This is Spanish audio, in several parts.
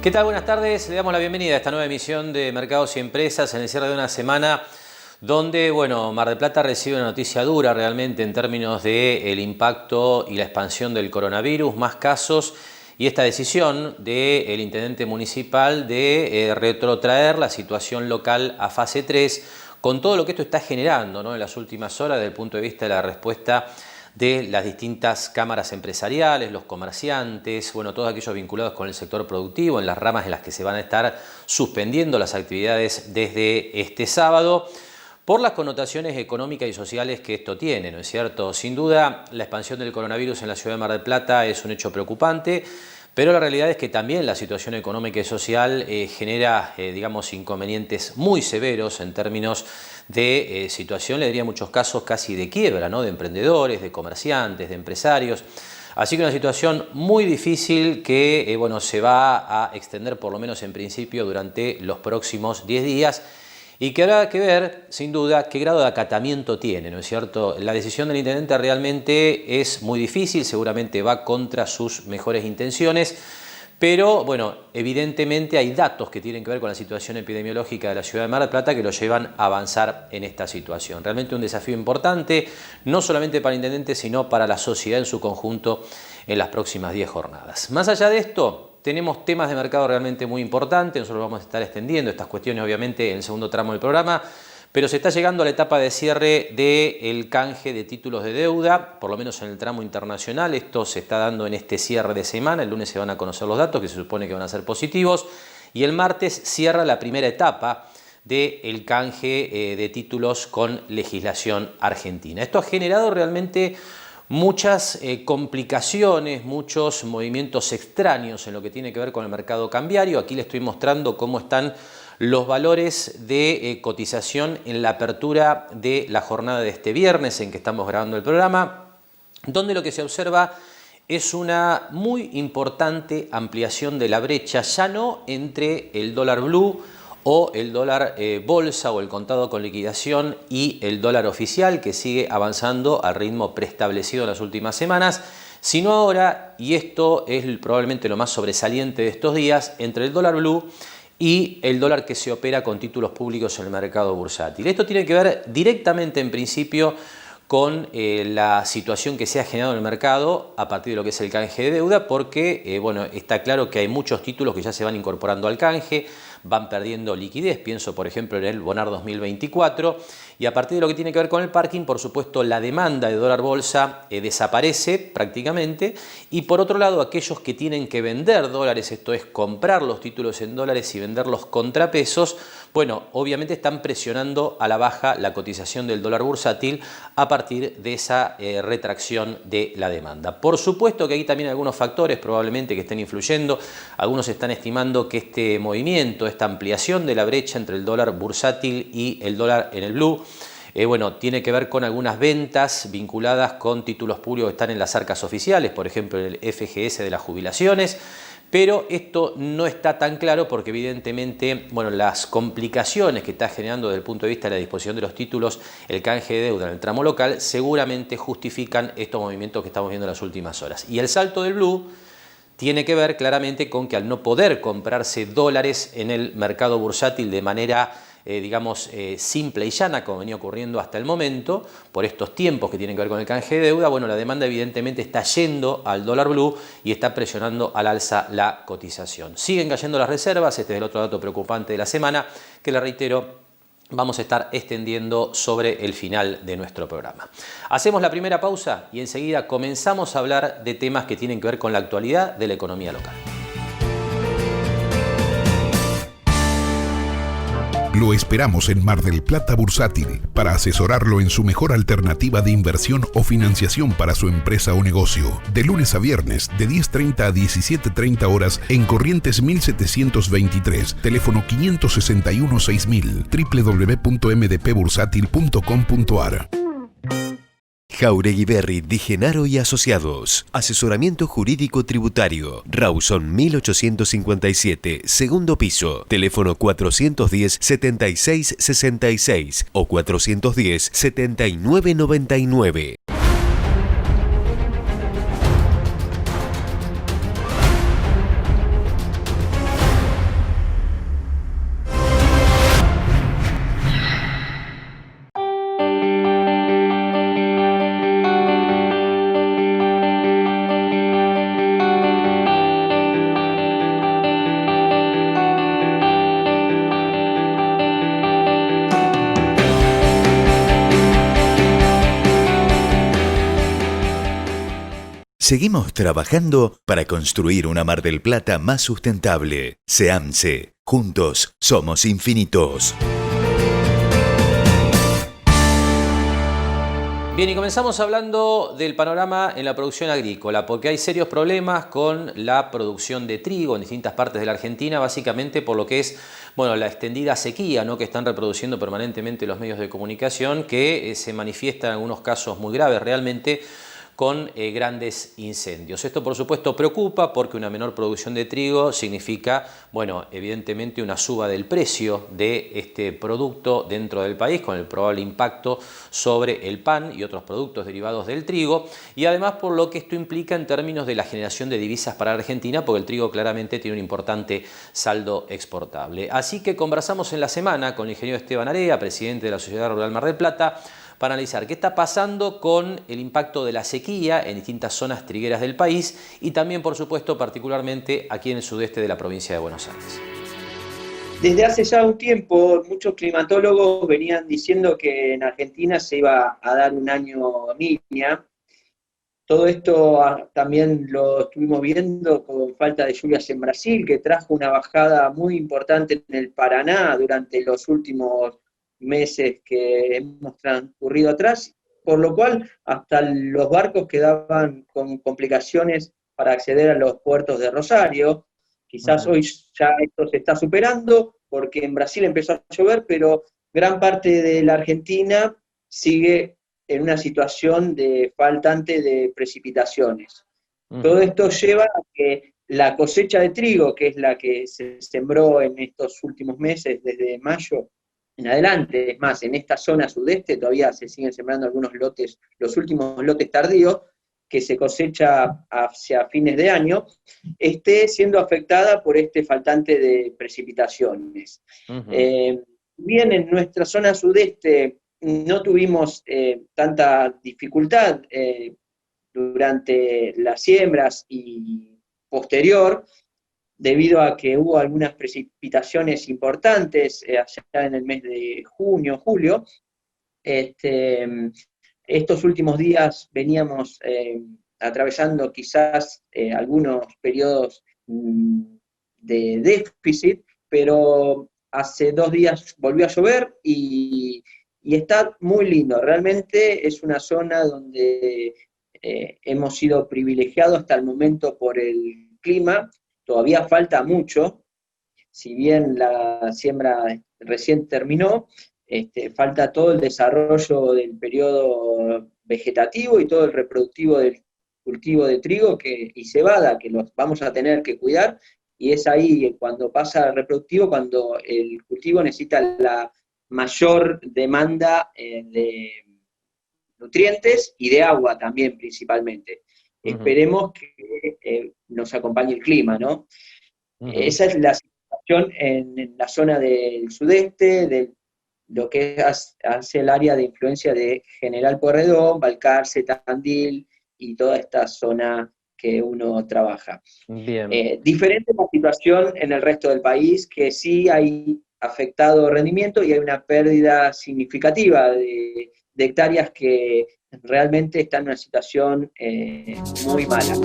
¿Qué tal? Buenas tardes. Le damos la bienvenida a esta nueva emisión de Mercados y Empresas en el cierre de una semana donde, Mar del Plata recibe una noticia dura realmente en términos del impacto y la expansión del coronavirus, más casos y esta decisión del intendente municipal de retrotraer la situación local a fase 3 con todo lo que esto está generando, ¿no?, en las últimas horas desde el punto de vista de la respuesta de las distintas cámaras empresariales, los comerciantes, todos aquellos vinculados con el sector productivo, en las ramas en las que se van a estar suspendiendo las actividades desde este sábado, por las connotaciones económicas y sociales que esto tiene, ¿no es cierto? Sin duda, la expansión del coronavirus en la ciudad de Mar del Plata es un hecho preocupante, pero la realidad es que también la situación económica y social genera, inconvenientes muy severos en términos de situación, le diría en muchos casos casi de quiebra, ¿no?, de emprendedores, de comerciantes, de empresarios. Así que una situación muy difícil que se va a extender por lo menos en principio durante los próximos 10 días y que habrá que ver, sin duda, qué grado de acatamiento tiene, ¿no es cierto? La decisión del intendente realmente es muy difícil, seguramente va contra sus mejores intenciones, pero evidentemente hay datos que tienen que ver con la situación epidemiológica de la ciudad de Mar del Plata que lo llevan a avanzar en esta situación. Realmente un desafío importante, no solamente para el intendente, sino para la sociedad en su conjunto en las próximas 10 jornadas. Más allá de esto, tenemos temas de mercado realmente muy importantes. Nosotros vamos a estar extendiendo estas cuestiones obviamente en el segundo tramo del programa, pero se está llegando a la etapa de cierre del canje de títulos de deuda, por lo menos en el tramo internacional. Esto se está dando en este cierre de semana. El lunes se van a conocer los datos, que se supone que van a ser positivos, y el martes cierra la primera etapa del canje de títulos con legislación argentina. Esto ha generado realmente muchas complicaciones, muchos movimientos extraños en lo que tiene que ver con el mercado cambiario. Aquí les estoy mostrando cómo están los valores de cotización en la apertura de la jornada de este viernes en que estamos grabando el programa, donde lo que se observa es una muy importante ampliación de la brecha, ya no entre el dólar blue o el dólar bolsa o el contado con liquidación y el dólar oficial, que sigue avanzando al ritmo preestablecido en las últimas semanas, sino ahora, y esto es probablemente lo más sobresaliente de estos días, entre el dólar blue y el dólar que se opera con títulos públicos en el mercado bursátil. Esto tiene que ver directamente en principio con la situación que se ha generado en el mercado a partir de lo que es el canje de deuda, porque está claro que hay muchos títulos que ya se van incorporando al canje, van perdiendo liquidez, pienso por ejemplo en el Bonar 2024, y a partir de lo que tiene que ver con el parking, por supuesto la demanda de dólar bolsa desaparece prácticamente, y por otro lado aquellos que tienen que vender dólares, esto es comprar los títulos en dólares y venderlos contra pesos, obviamente están presionando a la baja la cotización del dólar bursátil a partir de esa retracción de la demanda. Por supuesto que hay también algunos factores probablemente que estén influyendo. Algunos están estimando que este movimiento, esta ampliación de la brecha entre el dólar bursátil y el dólar en el blue, tiene que ver con algunas ventas vinculadas con títulos públicos que están en las arcas oficiales, por ejemplo el FGS de las jubilaciones. Pero esto no está tan claro porque evidentemente las complicaciones que está generando desde el punto de vista de la disposición de los títulos el canje de deuda en el tramo local seguramente justifican estos movimientos que estamos viendo en las últimas horas. Y el salto del blue tiene que ver claramente con que al no poder comprarse dólares en el mercado bursátil de manera simple y llana, como venía ocurriendo hasta el momento, por estos tiempos que tienen que ver con el canje de deuda, la demanda evidentemente está yendo al dólar blue y está presionando al alza la cotización. Siguen cayendo las reservas, este es el otro dato preocupante de la semana, que le reitero, vamos a estar extendiendo sobre el final de nuestro programa. Hacemos la primera pausa y enseguida comenzamos a hablar de temas que tienen que ver con la actualidad de la economía local. Lo esperamos en Mar del Plata Bursátil para asesorarlo en su mejor alternativa de inversión o financiación para su empresa o negocio. De lunes a viernes, de 10:30 a 17:30 horas en Corrientes 1723, teléfono 561-6000, www.mdpbursátil.com.ar. Jauregui Berry Di Genaro y Asociados. Asesoramiento jurídico tributario. Rawson 1857, segundo piso. Teléfono 410-7666 o 410-7999. Seguimos trabajando para construir una Mar del Plata más sustentable. SEAMSE. Juntos somos infinitos. Bien, y comenzamos hablando del panorama en la producción agrícola, porque hay serios problemas con la producción de trigo en distintas partes de la Argentina, básicamente por lo que es, bueno, la extendida sequía, ¿no?, que están reproduciendo permanentemente los medios de comunicación, que se manifiesta en algunos casos muy graves realmente, con grandes incendios. Esto, por supuesto, preocupa porque una menor producción de trigo significa, bueno, evidentemente una suba del precio de este producto dentro del país, con el probable impacto sobre el pan y otros productos derivados del trigo, y además por lo que esto implica en términos de la generación de divisas para Argentina, porque el trigo claramente tiene un importante saldo exportable. Así que conversamos en la semana con el ingeniero Esteban Area, presidente de la Sociedad Rural Mar del Plata, para analizar qué está pasando con el impacto de la sequía en distintas zonas trigueras del país y también, por supuesto, particularmente aquí en el sudeste de la provincia de Buenos Aires. Desde hace ya un tiempo, muchos climatólogos venían diciendo que en Argentina se iba a dar un año niña. Todo esto también lo estuvimos viendo con falta de lluvias en Brasil, que trajo una bajada muy importante en el Paraná durante los últimos meses que hemos transcurrido atrás, por lo cual hasta los barcos quedaban con complicaciones para acceder a los puertos de Rosario. Quizás hoy ya esto se está superando, porque en Brasil empezó a llover, pero gran parte de la Argentina sigue en una situación de faltante de precipitaciones. Todo esto lleva a que la cosecha de trigo, que es la que se sembró en estos últimos meses, desde mayo en adelante, es más, en esta zona sudeste todavía se siguen sembrando algunos lotes, los últimos lotes tardíos, que se cosecha hacia fines de año, esté siendo afectada por este faltante de precipitaciones. Bien, en nuestra zona sudeste no tuvimos tanta dificultad durante las siembras y posterior, debido a que hubo algunas precipitaciones importantes allá en el mes de junio, julio. Estos últimos días veníamos atravesando quizás algunos periodos de déficit, pero hace 2 días volvió a llover y está muy lindo. Realmente es una zona donde hemos sido privilegiados hasta el momento por el clima. Todavía falta mucho, si bien la siembra recién terminó, falta todo el desarrollo del periodo vegetativo y todo el reproductivo del cultivo de trigo y cebada, que los vamos a tener que cuidar, y es ahí cuando pasa el reproductivo, cuando el cultivo necesita la mayor demanda de nutrientes y de agua también principalmente. Esperemos que nos acompañe el clima, ¿no? Esa es la situación en la zona del sudeste, de lo que hace el área de influencia de General Pueyrredón, Balcarce, Tandil y toda esta zona que uno trabaja. Bien. Diferente la situación en el resto del país, que sí hay afectado rendimiento y hay una pérdida significativa de hectáreas que realmente están en una situación muy mala.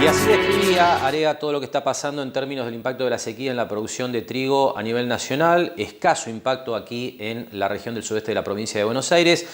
Y así describía Area todo lo que está pasando en términos del impacto de la sequía en la producción de trigo a nivel nacional, escaso impacto aquí en la región del sudeste de la provincia de Buenos Aires.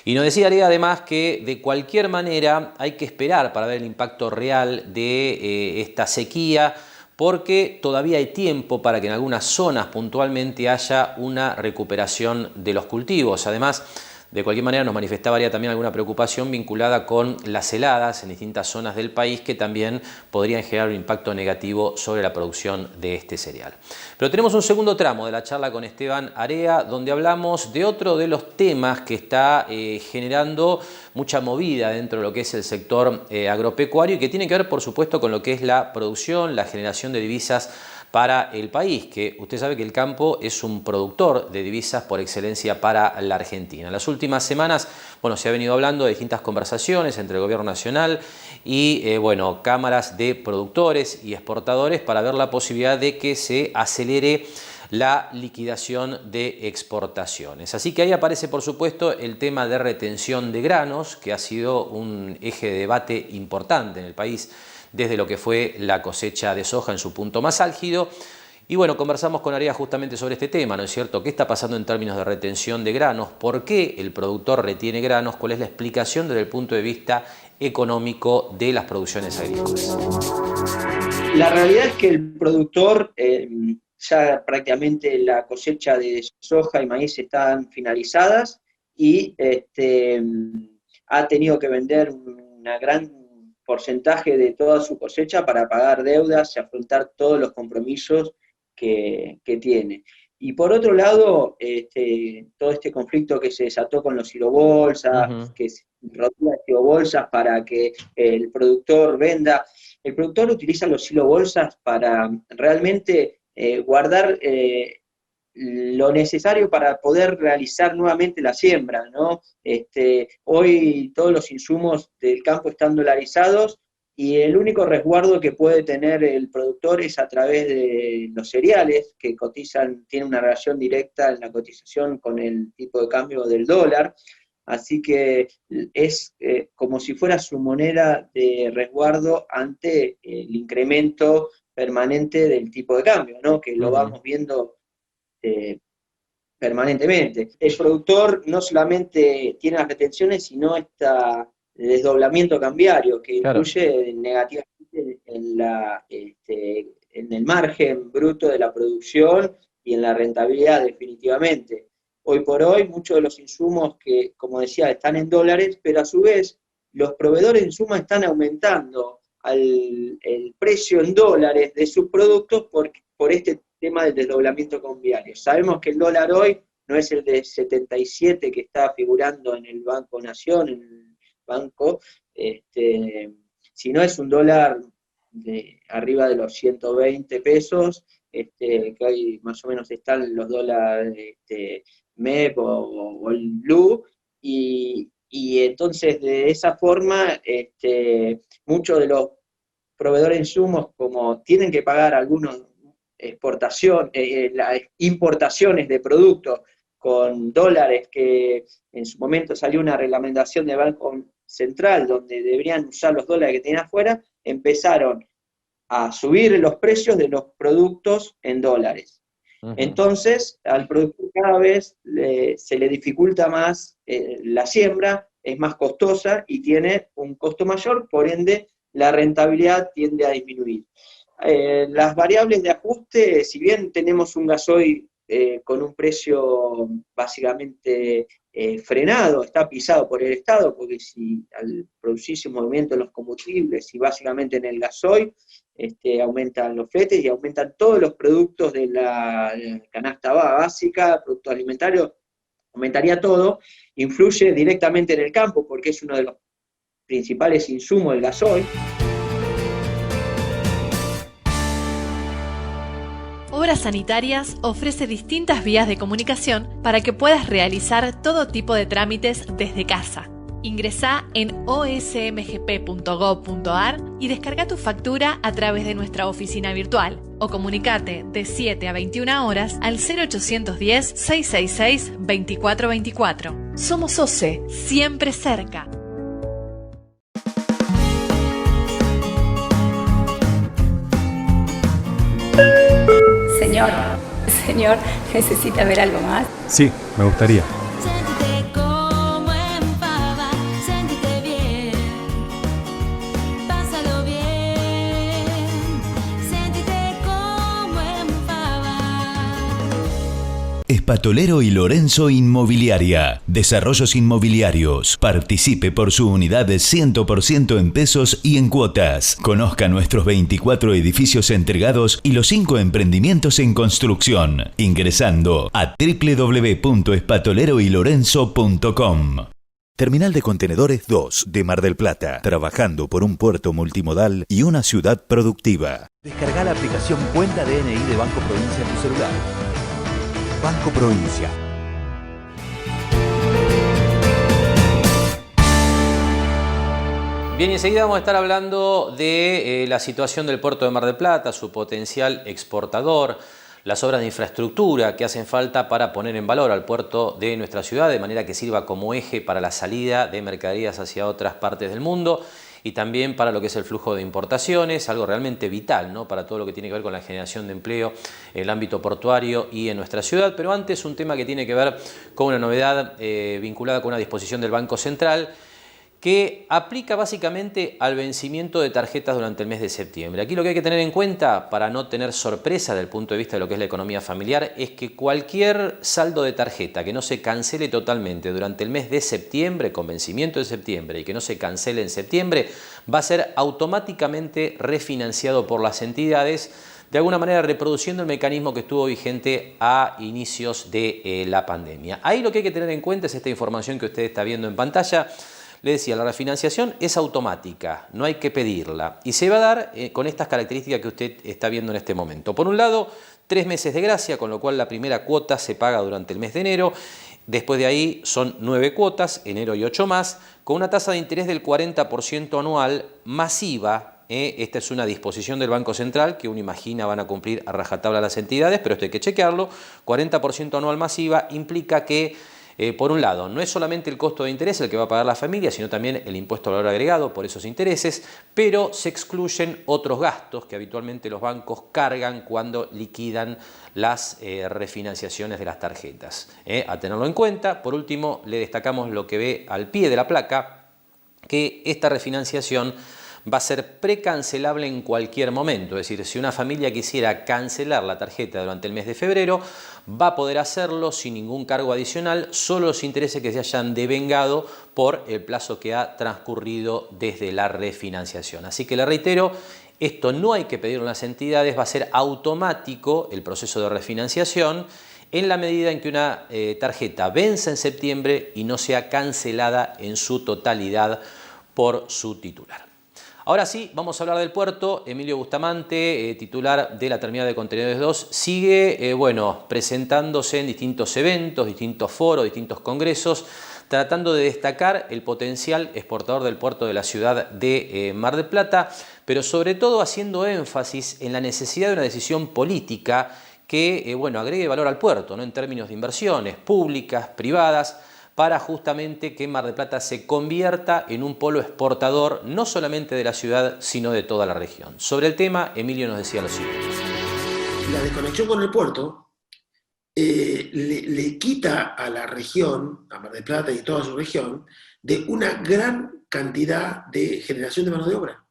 Y nos decía Area además que de cualquier manera hay que esperar para ver el impacto real de esta sequía, porque todavía hay tiempo para que en algunas zonas puntualmente haya una recuperación de los cultivos. Además, de cualquier manera nos manifestaba Area también alguna preocupación vinculada con las heladas en distintas zonas del país que también podrían generar un impacto negativo sobre la producción de este cereal. Pero tenemos un segundo tramo de la charla con Esteban Area, donde hablamos de otro de los temas que está generando mucha movida dentro de lo que es el sector agropecuario y que tiene que ver, por supuesto, con lo que es la producción, la generación de divisas para el país, que usted sabe que el campo es un productor de divisas por excelencia para la Argentina. En las últimas semanas, bueno, se ha venido hablando de distintas conversaciones entre el gobierno nacional y, cámaras de productores y exportadores para ver la posibilidad de que se acelere la liquidación de exportaciones. Así que ahí aparece, por supuesto, el tema de retención de granos, que ha sido un eje de debate importante en el país desde lo que fue la cosecha de soja en su punto más álgido. Y bueno, conversamos con Area justamente sobre este tema, ¿no es cierto? ¿Qué está pasando en términos de retención de granos? ¿Por qué el productor retiene granos? ¿Cuál es la explicación desde el punto de vista económico de las producciones agrícolas? La realidad es que el productor, ya prácticamente la cosecha de soja y maíz están finalizadas y ha tenido que vender un gran porcentaje de toda su cosecha para pagar deudas y afrontar todos los compromisos que tiene. Y por otro lado, todo este conflicto que se desató con los silobolsas, que se rotula silobolsas para que el productor venda. El productor utiliza los silobolsas para realmente guardar lo necesario para poder realizar nuevamente la siembra, ¿no? Hoy todos los insumos del campo están dolarizados y el único resguardo que puede tener el productor es a través de los cereales, que cotizan, tienen una relación directa en la cotización con el tipo de cambio del dólar, así que es como si fuera su moneda de resguardo ante el incremento permanente del tipo de cambio, ¿no? Que lo vamos viendo permanentemente. El productor no solamente tiene las retenciones, sino está el desdoblamiento cambiario, que influye negativamente en el margen bruto de la producción y en la rentabilidad definitivamente. Hoy por hoy muchos de los insumos que, como decía, están en dólares, pero a su vez los proveedores de insumos están aumentando el precio en dólares de sus productos por este tema del desdoblamiento cambiario. Sabemos que el dólar hoy no es el de 77 que está figurando en el Banco Nación, en el banco, sino es un dólar de arriba de los 120 pesos, que hoy más o menos están los dólares MEP o el Blue, y entonces de esa forma muchos de los proveedores de insumos, como tienen que pagar algunos las importaciones de productos con dólares, que en su momento salió una reglamentación del Banco Central donde deberían usar los dólares que tenían afuera, empezaron a subir los precios de los productos en dólares. Entonces, al productor cada vez se le dificulta más la siembra, es más costosa y tiene un costo mayor, por ende la rentabilidad tiende a disminuir. Las variables de ajuste, si bien tenemos un gasoil con un precio básicamente frenado, está pisado por el Estado, porque si al producirse un movimiento en los combustibles y básicamente en el gasoil, aumentan los fletes y aumentan todos los productos de la canasta básica, productos alimentarios, aumentaría todo, influye directamente en el campo porque es uno de los principales insumos del gasoil. Obras Sanitarias ofrece distintas vías de comunicación para que puedas realizar todo tipo de trámites desde casa. Ingresá en osmgp.gov.ar y descarga tu factura a través de nuestra oficina virtual o comunicate de 7 a 21 horas al 0810-666-2424. Somos OCE, siempre cerca. Señor, ¿necesita ver algo más? Sí, me gustaría. Siéntete como en pava, siéntete bien, pásalo bien, siéntete como en pava. Espatolero y Lorenzo Inmobiliaria. Desarrollos inmobiliarios. Participe por su unidad de 100% en pesos y en cuotas. Conozca nuestros 24 edificios entregados y los 5 emprendimientos en construcción. Ingresando a www.espatoleroylorenzo.com. Terminal de Contenedores 2 de Mar del Plata. Trabajando por un puerto multimodal y una ciudad productiva. Descarga la aplicación Cuenta DNI de Banco Provincia en tu celular. Banco Provincia. Bien, enseguida vamos a estar hablando de la situación del puerto de Mar del Plata, su potencial exportador, las obras de infraestructura que hacen falta para poner en valor al puerto de nuestra ciudad, de manera que sirva como eje para la salida de mercaderías hacia otras partes del mundo y también para lo que es el flujo de importaciones, algo realmente vital, ¿no?, para todo lo que tiene que ver con la generación de empleo en el ámbito portuario y en nuestra ciudad. Pero antes, un tema que tiene que ver con una novedad vinculada con una disposición del Banco Central, que aplica básicamente al vencimiento de tarjetas durante el mes de septiembre. Aquí lo que hay que tener en cuenta, para no tener sorpresa desde el punto de vista de lo que es la economía familiar, es que cualquier saldo de tarjeta que no se cancele totalmente durante el mes de septiembre, con vencimiento de septiembre, y que no se cancele en septiembre, va a ser automáticamente refinanciado por las entidades, de alguna manera reproduciendo el mecanismo que estuvo vigente a inicios de la pandemia. Ahí lo que hay que tener en cuenta es esta información que usted está viendo en pantalla. Le decía, la refinanciación es automática, no hay que pedirla y se va a dar con estas características que usted está viendo en este momento. Por un lado, 3 meses de gracia, con lo cual la primera cuota se paga durante el mes de enero. Después de ahí son 9 cuotas, enero y 8 más, con una tasa de interés del 40% anual masiva. Esta es una disposición del Banco Central que uno imagina van a cumplir a rajatabla las entidades, pero esto hay que chequearlo. 40% anual masiva implica que por un lado, no es solamente el costo de interés el que va a pagar la familia, sino también el impuesto al valor agregado por esos intereses, pero se excluyen otros gastos que habitualmente los bancos cargan cuando liquidan las refinanciaciones de las tarjetas. A tenerlo en cuenta. Por último, le destacamos lo que ve al pie de la placa, que esta refinanciación va a ser precancelable en cualquier momento. Es decir, si una familia quisiera cancelar la tarjeta durante el mes de febrero, va a poder hacerlo sin ningún cargo adicional, solo los intereses que se hayan devengado por el plazo que ha transcurrido desde la refinanciación. Así que le reitero, esto no hay que pedirlo a las entidades, va a ser automático el proceso de refinanciación en la medida en que una tarjeta vence en septiembre y no sea cancelada en su totalidad por su titular. Ahora sí, vamos a hablar del puerto. Emilio Bustamante, titular de la Terminal de Contenedores 2, sigue presentándose en distintos eventos, distintos foros, distintos congresos, tratando de destacar el potencial exportador del puerto de la ciudad de Mar del Plata, pero sobre todo haciendo énfasis en la necesidad de una decisión política que agregue valor al puerto, ¿no?, en términos de inversiones públicas, privadas, para justamente que Mar del Plata se convierta en un polo exportador no solamente de la ciudad, sino de toda la región. Sobre el tema, Emilio nos decía lo siguiente. La desconexión con el puerto le quita a la región, a Mar del Plata y toda su región, de una gran cantidad de generación de mano de obra.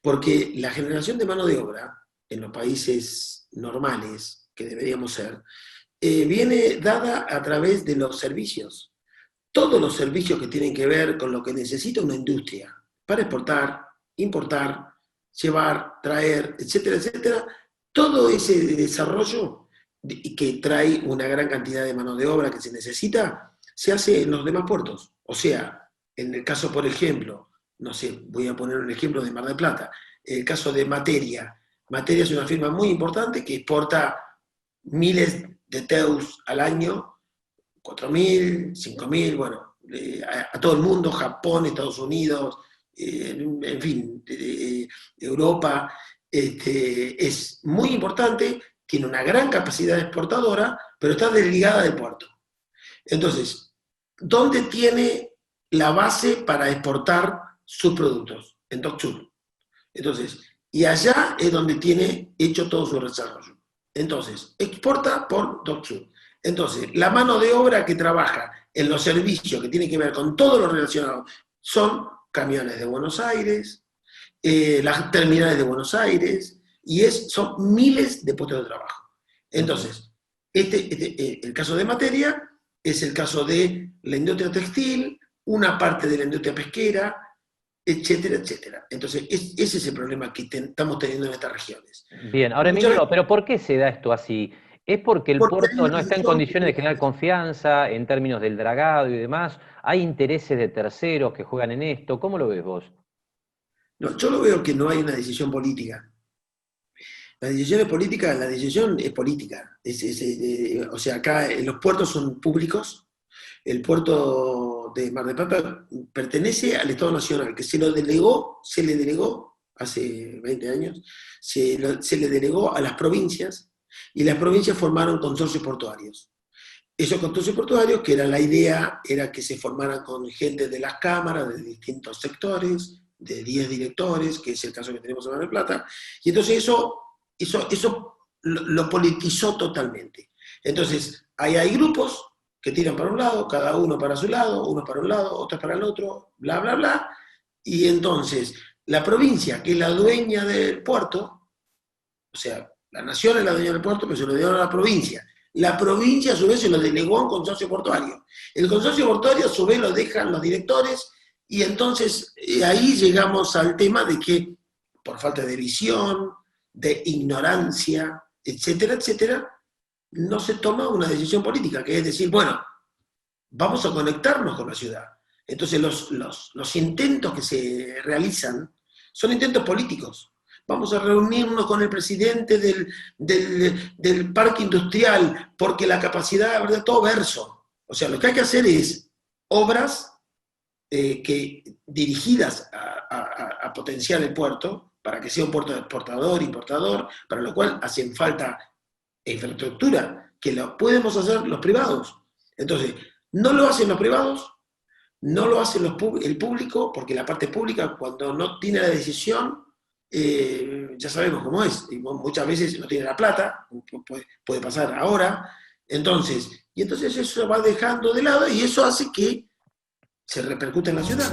Porque la generación de mano de obra en los países normales, que deberíamos ser, viene dada a través de los servicios. Todos los servicios que tienen que ver con lo que necesita una industria para exportar, importar, llevar, traer, etcétera, etcétera, todo ese desarrollo que trae una gran cantidad de mano de obra que se necesita, se hace en los demás puertos. O sea, en el caso, por ejemplo, no sé, voy a poner un ejemplo de Mar del Plata, el caso de Materia. Materia es una firma muy importante que exporta miles de TEUs al año, 4.000, 5.000, a todo el mundo, Japón, Estados Unidos, en fin, Europa. Es muy importante, tiene una gran capacidad exportadora, pero está desligada del puerto. Entonces, ¿dónde tiene la base para exportar sus productos? En Dock Sud. Entonces, y allá es donde tiene hecho todo su desarrollo. Entonces, exporta por Dock Sud. Entonces, la mano de obra que trabaja en los servicios que tienen que ver con todo lo relacionado son camiones de Buenos Aires, las terminales de Buenos Aires, son miles de puestos de trabajo. Entonces, el caso de Materia es el caso de la industria textil, una parte de la industria pesquera, etcétera, etcétera. Entonces, ese es el problema que estamos teniendo en estas regiones. Bien, ahora Emilio, ¿pero por qué se da esto así? ¿Es porque el puerto no está en condiciones de generar confianza en términos del dragado y demás? ¿Hay intereses de terceros que juegan en esto? ¿Cómo lo ves vos? No, yo lo veo que no hay una decisión política. La decisión es política. O sea, acá los puertos son públicos. El puerto de Mar del Plata pertenece al Estado Nacional, que se le delegó hace 20 años, se le delegó a las provincias Y las provincias formaron consorcios portuarios. Esos consorcios portuarios, que era la idea, era que se formaran con gente de las cámaras, de distintos sectores, de 10 directores, que es el caso que tenemos en Mar del Plata, y entonces eso lo politizó totalmente. Entonces, ahí hay grupos que tiran para un lado, cada uno para su lado, unos para un lado, otros para el otro, bla, bla, bla, y entonces la provincia, que es la dueña del puerto, o sea, la nación es la dueña del puerto, pero se lo dio a la provincia. La provincia a su vez se lo delegó a un consorcio portuario. El consorcio portuario a su vez lo dejan los directores, y entonces ahí llegamos al tema de que por falta de visión, de ignorancia, etcétera, etcétera, no se toma una decisión política, que es decir, bueno, vamos a conectarnos con la ciudad. Entonces los intentos que se realizan son intentos políticos. Vamos a reunirnos con el presidente del parque industrial, porque la capacidad, ¿verdad? Todo verso. O sea, lo que hay que hacer es obras dirigidas a potenciar el puerto, para que sea un puerto exportador, importador, para lo cual hacen falta infraestructura, que lo podemos hacer los privados. Entonces, no lo hacen los privados, no lo hace el público, porque la parte pública, cuando no tiene la decisión, ya sabemos cómo es, y muchas veces no tiene la plata, puede pasar ahora, entonces eso va dejando de lado, y eso hace que se repercute en la ciudad.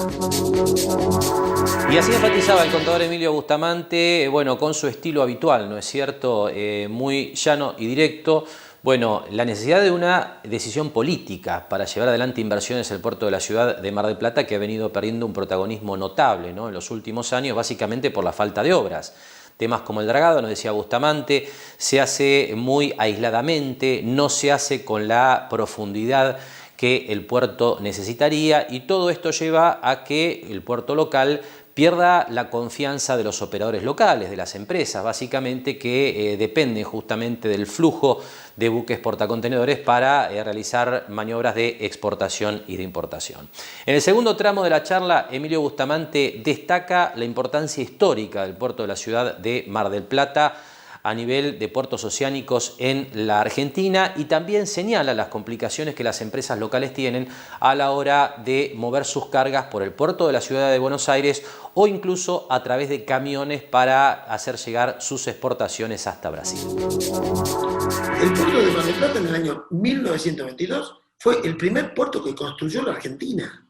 Y así enfatizaba el contador Emilio Bustamante, bueno, con su estilo habitual, ¿no es cierto? Muy llano y directo. Bueno, la necesidad de una decisión política para llevar adelante inversiones en el puerto de la ciudad de Mar del Plata, que ha venido perdiendo un protagonismo notable, ¿no?, en los últimos años, básicamente por la falta de obras. Temas como el dragado, nos decía Bustamante, se hace muy aisladamente, no se hace con la profundidad que el puerto necesitaría, y todo esto lleva a que el puerto local pierda la confianza de los operadores locales, de las empresas, básicamente, que dependen justamente del flujo de buques portacontenedores para realizar maniobras de exportación y de importación. En el segundo tramo de la charla, Emilio Bustamante destaca la importancia histórica del puerto de la ciudad de Mar del Plata a nivel de puertos oceánicos en la Argentina, y también señala las complicaciones que las empresas locales tienen a la hora de mover sus cargas por el puerto de la ciudad de Buenos Aires o incluso a través de camiones para hacer llegar sus exportaciones hasta Brasil. El puerto de Mar del Plata en el año 1922 fue el primer puerto que construyó la Argentina.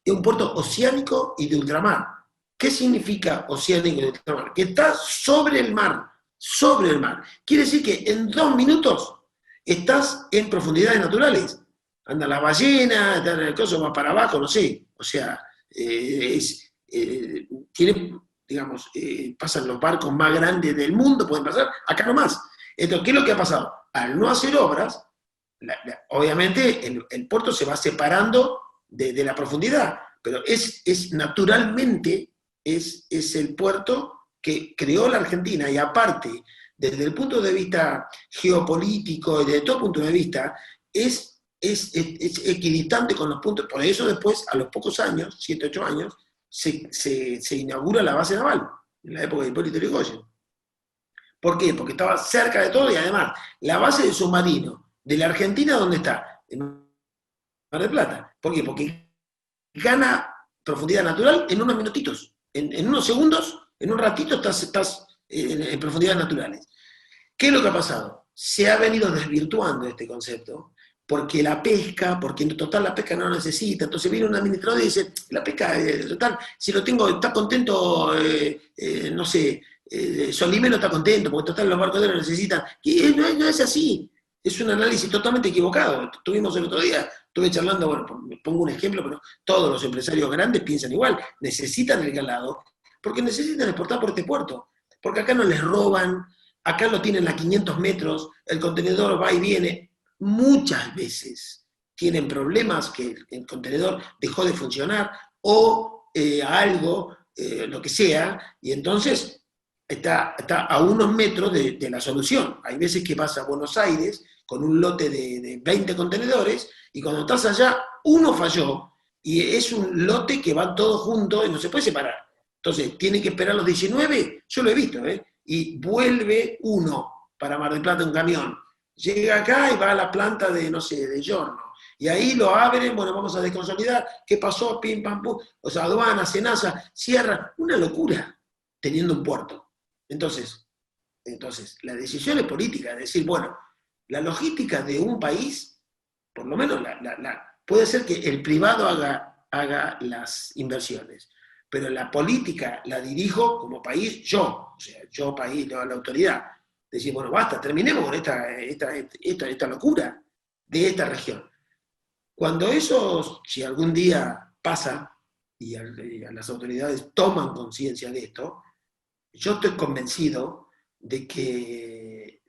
Es un puerto oceánico y de ultramar. ¿Qué significa oceánico y de ultramar? Que está sobre el mar. Sobre el mar. Quiere decir que en 2 minutos estás en profundidades naturales. Anda la ballena, está en el coso, va para abajo, no sé. O sea, tiene, digamos, pasan los barcos más grandes del mundo, pueden pasar acá nomás. Entonces, ¿qué es lo que ha pasado? Al no hacer obras, obviamente el puerto se va separando de la profundidad, pero naturalmente es el puerto que creó la Argentina, y aparte, desde el punto de vista geopolítico y desde todo punto de vista, es equidistante con los puntos. Por eso después, a los pocos años, 7, 8 años, se inaugura la base naval, en la época de Hipólito Yrigoyen. ¿Por qué? Porque estaba cerca de todo, y además, la base de submarino de la Argentina, ¿dónde está? En Mar del Plata. ¿Por qué? Porque gana profundidad natural en unos minutitos, en unos segundos. En un ratito estás en profundidades naturales. ¿Qué es lo que ha pasado? Se ha venido desvirtuando este concepto, porque en total la pesca no necesita. Entonces viene un administrador y dice, la pesca, total, si lo tengo, está contento, no sé, Solimeno está contento, porque total los barcos de él lo necesitan. Y no es así. Es un análisis totalmente equivocado. Tuvimos el otro día, estuve charlando, bueno, pongo un ejemplo, pero todos los empresarios grandes piensan igual, necesitan el calado, porque necesitan exportar por este puerto, porque acá no les roban, acá lo tienen a 500 metros, el contenedor va y viene. Muchas veces tienen problemas que el contenedor dejó de funcionar, o lo que sea, y entonces está a unos metros de la solución. Hay veces que vas a Buenos Aires con un lote de 20 contenedores, y cuando estás allá, uno falló, y es un lote que va todo junto y no se puede separar. Entonces, tiene que esperar los 19, yo lo he visto, y vuelve uno. para Mar del Plata un camión. Llega acá y va a la planta de, no sé, de Giorno. Y ahí lo abren, bueno, vamos a desconsolidar. ¿Qué pasó? Pim, pam, pum. O sea, aduana, Senasa, cierra. Una locura teniendo un puerto. Entonces, la decisión es política, es decir, bueno, la logística de un país, por lo menos puede ser que el privado haga las inversiones, pero la política la dirijo como país yo, o sea, yo país, la autoridad. Decir, bueno, basta, terminemos con esta locura de esta región. Cuando eso, si algún día pasa y las autoridades toman conciencia de esto, yo estoy convencido de que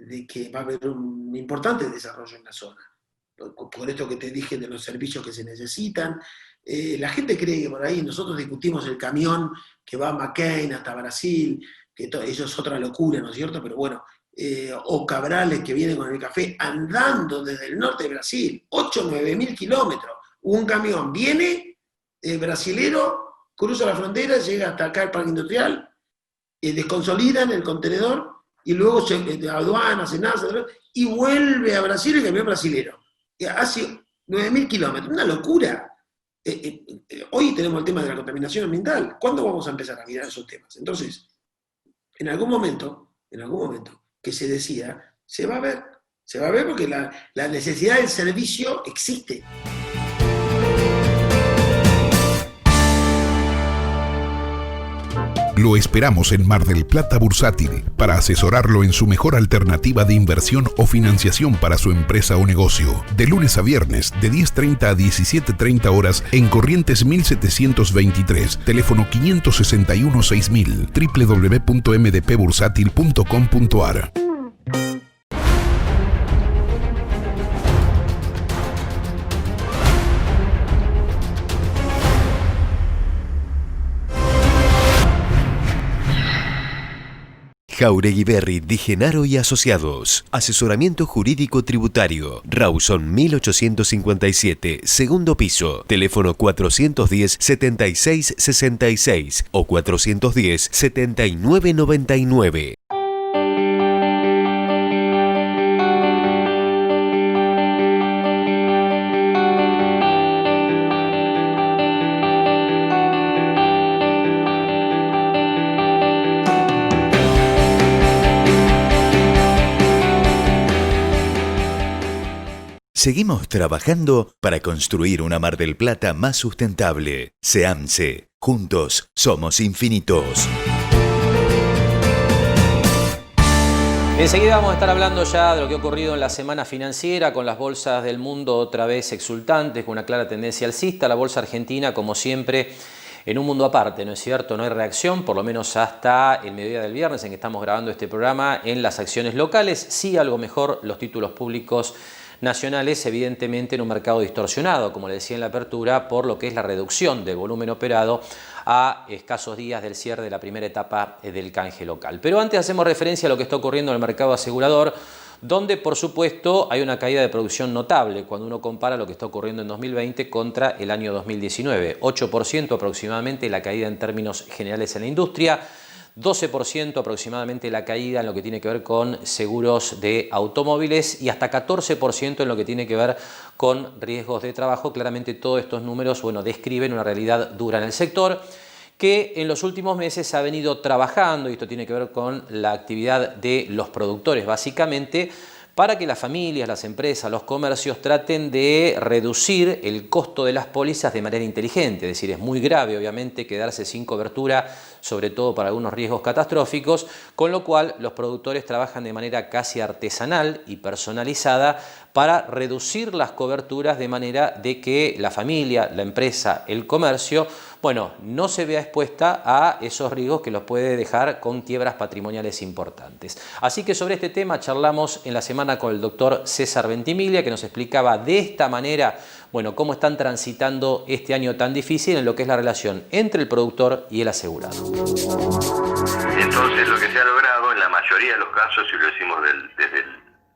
va a haber un importante desarrollo en la zona. Por esto que te dije de los servicios que se necesitan. La gente cree que por ahí nosotros discutimos el camión que va a McCain hasta Brasil, que eso es otra locura, ¿no es cierto? Pero bueno, o Cabrales que viene con el café andando desde el norte de Brasil, 8 o 9 mil kilómetros. Un camión viene, brasilero, cruza la frontera, llega hasta acá al parque industrial, desconsolidan el contenedor y luego aduana, Senasa, y vuelve a Brasil el camión brasilero. Hace 9.000 kilómetros, una locura. Hoy tenemos el tema de la contaminación ambiental. ¿Cuándo vamos a empezar a mirar esos temas? Entonces, en algún momento, que se decida, se va a ver porque la necesidad del servicio existe. Lo esperamos en Mar del Plata Bursátil para asesorarlo en su mejor alternativa de inversión o financiación para su empresa o negocio. De lunes a viernes, de 10:30 a 17:30 horas en Corrientes 1723, teléfono 561-6000, www.mdpbursátil.com.ar. Jauregui Berry Di Genaro y Asociados. Asesoramiento jurídico tributario. Rawson 1857, segundo piso. Teléfono 410-7666 o 410-7999. Seguimos trabajando para construir una Mar del Plata más sustentable. SEAMSE. Juntos somos infinitos. Enseguida vamos a estar hablando ya de lo que ha ocurrido en la semana financiera, con las bolsas del mundo otra vez exultantes, con una clara tendencia alcista. La bolsa argentina, como siempre, en un mundo aparte, ¿no es cierto? No hay reacción, por lo menos hasta el mediodía del viernes en que estamos grabando este programa, en las acciones locales. Sí, algo mejor los títulos públicos nacionales, evidentemente en un mercado distorsionado, como le decía en la apertura, por lo que es la reducción del volumen operado a escasos días del cierre de la primera etapa del canje local. Pero antes hacemos referencia a lo que está ocurriendo en el mercado asegurador, donde por supuesto hay una caída de producción notable cuando uno compara lo que está ocurriendo en 2020 contra el año 2019. 8% aproximadamente la caída en términos generales en la industria, 12% aproximadamente la caída en lo que tiene que ver con seguros de automóviles y hasta 14% en lo que tiene que ver con riesgos de trabajo. Claramente todos estos números, describen una realidad dura en el sector que en los últimos meses ha venido trabajando, y esto tiene que ver con la actividad de los productores básicamente, para que las familias, las empresas, los comercios traten de reducir el costo de las pólizas de manera inteligente. Es decir, es muy grave obviamente quedarse sin cobertura, sobre todo para algunos riesgos catastróficos, con lo cual los productores trabajan de manera casi artesanal y personalizada para reducir las coberturas de manera de que la familia, la empresa, el comercio, no se vea expuesta a esos riesgos que los puede dejar con quiebras patrimoniales importantes. Así que sobre este tema charlamos en la semana con el doctor César Ventimiglia, que nos explicaba de esta manera, cómo están transitando este año tan difícil en lo que es la relación entre el productor y el asegurado. Entonces, lo que se ha logrado en la mayoría de los casos, y lo decimos desde